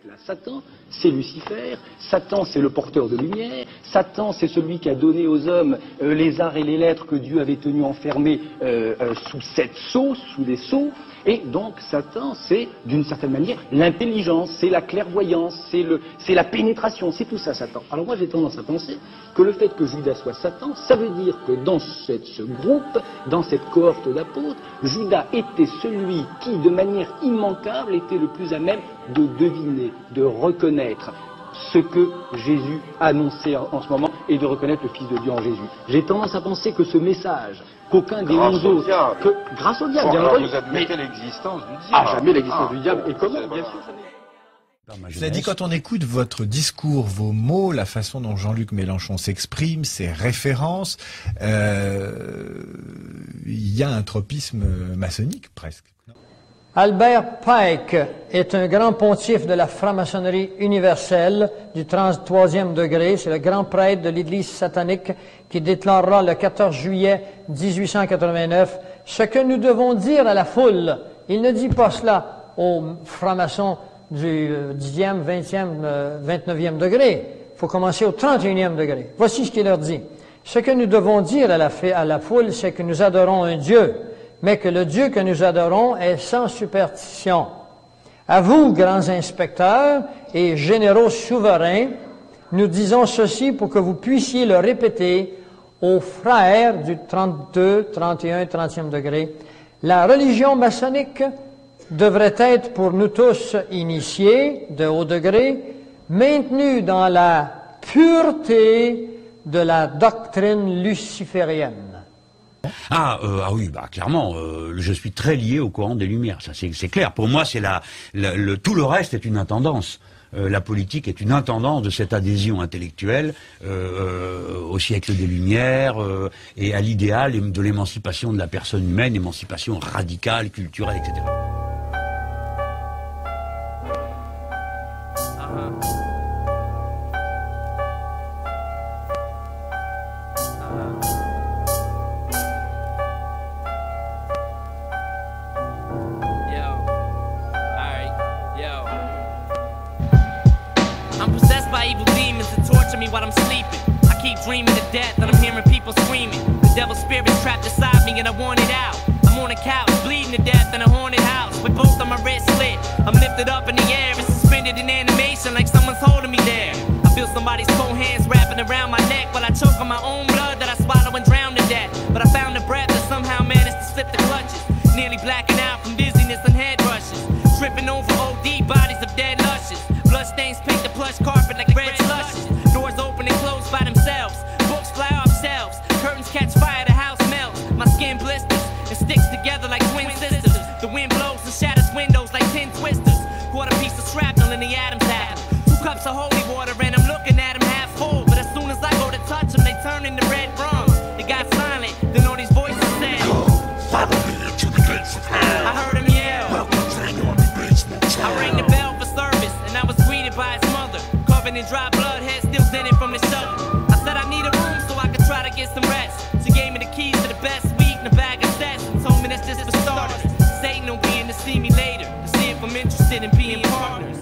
là. Satan, c'est Lucifer, Satan, c'est le porteur de lumière, Satan, c'est celui qui a donné aux hommes les arts et les lettres que Dieu avait tenus enfermés sous 7 sceaux, sous des sceaux. Et donc Satan, c'est d'une certaine manière l'intelligence, c'est la clairvoyance, c'est la pénétration, c'est tout ça Satan. Alors moi j'ai tendance à penser que le fait que Judas soit Satan, ça veut dire que dans ce groupe, dans cette cohorte d'apôtres, Judas était celui qui, de manière immanquable, était le plus à même de deviner, de reconnaître ce que Jésus annonçait en ce moment et de reconnaître le Fils de Dieu en Jésus. J'ai tendance à penser que ce message, qu'aucun des 11 autres, grâce au diable, bien entendu, vous admettez l'existence du diable. Ah, jamais l'existence du diable. Et comment, bien sûr, Cela dit, quand on écoute votre discours, vos mots, la façon dont Jean-Luc Mélenchon s'exprime, ses références, il y a un tropisme maçonnique presque. Albert Pike est un grand pontife de la franc-maçonnerie universelle du 33e degré. C'est le grand prêtre de l'Église satanique qui déclarera le 14 juillet 1889 ce que nous devons dire à la foule. Il ne dit pas cela aux francs-maçons du 10e, 20e, 29e degré. Il faut commencer au 31e degré. Voici ce qu'il leur dit. Ce que nous devons dire à la foule, c'est que nous adorons un Dieu, mais que le Dieu que nous adorons est sans superstition. À vous, grands inspecteurs et généraux souverains, nous disons ceci pour que vous puissiez le répéter aux frères du 32, 31 et 30e degré. La religion maçonnique devrait être pour nous tous initiés de haut degré, maintenue dans la pureté de la doctrine luciférienne. Oui, clairement, je suis très lié au courant des Lumières, ça c'est clair. Pour moi, c'est tout le reste est une intendance. La politique est une intendance de cette adhésion intellectuelle au siècle des Lumières et à l'idéal de l'émancipation de la personne humaine, émancipation radicale, culturelle, etc. While I'm sleeping, I keep dreaming of death and I'm hearing people screaming. The devil's spirit's trapped inside me and I want it out. I'm on a couch, bleeding to death in a haunted house with both of my wrists slit. I'm lifted up in the air and suspended in animation like someone's holding me there. I feel somebody's cold hands wrapping around my neck while I choke on my own blood that I swallow and drown to death. But I found a breath that somehow managed to slip the clutches, nearly blacking out from dizziness and head rushes, tripping over OD bodies of dead lushes. Bloodstains paint the plush carpet like red slushes. Doors open and close by themselves. Books fly off shelves. Curtains catch fire, the house melts. My skin blisters and sticks together like twin sisters. The wind blows and shatters windows like 10 twisters. Quarter piece of shrapnel in the Adam's apple. 2 cups of holy water and I'm looking at them half full. But as soon as I go to touch them, they turn into red rum. It got silent, then all these voices said, "Follow me into the gates of hell." I heard him yell, "Welcome to the army basement." I rang the bell for service and I was greeted by his mother, covered in dry blood, head still thinning from the shovel. I said I need a room so I could try to get some rest. She gave me the keys to the best weed and a bag of sets and told me that's just for starters. Satan will be in to see me later, to see if I'm interested in being partners.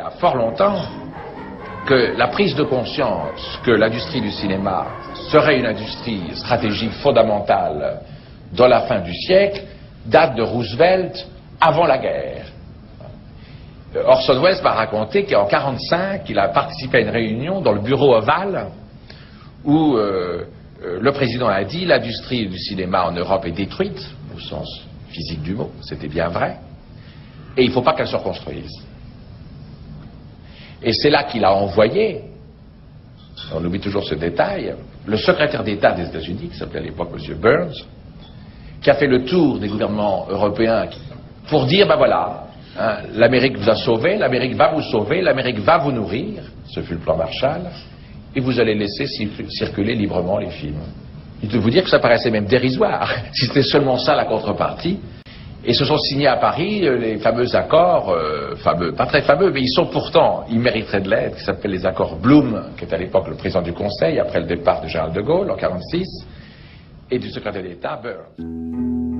y a fort longtemps que la prise de conscience que l'industrie du cinéma serait une industrie stratégique fondamentale dans la fin du siècle date de Roosevelt avant la guerre. Orson Welles m'a raconté qu'en 1945, il a participé à une réunion dans le bureau ovale où le président a dit l'industrie du cinéma en Europe est détruite, au sens physique du mot, c'était bien vrai, et il ne faut pas qu'elle se reconstruise. Et c'est là qu'il a envoyé, on oublie toujours ce détail, le secrétaire d'État des États-Unis, qui s'appelait à l'époque M. Burns, qui a fait le tour des gouvernements européens pour dire, ben voilà, hein, l'Amérique vous a sauvé, l'Amérique va vous sauver, l'Amérique va vous nourrir, ce fut le plan Marshall, et vous allez laisser circuler librement les films. Je dois vous dire que ça paraissait même dérisoire, si c'était seulement ça la contrepartie. Et se sont signés à Paris les fameux accords, fameux, pas très fameux, mais ils sont pourtant, ils mériteraient de l'être, qui s'appellent les accords Blum, qui est à l'époque le président du Conseil, après le départ de Général de Gaulle en 1946, et du secrétaire d'État Burns.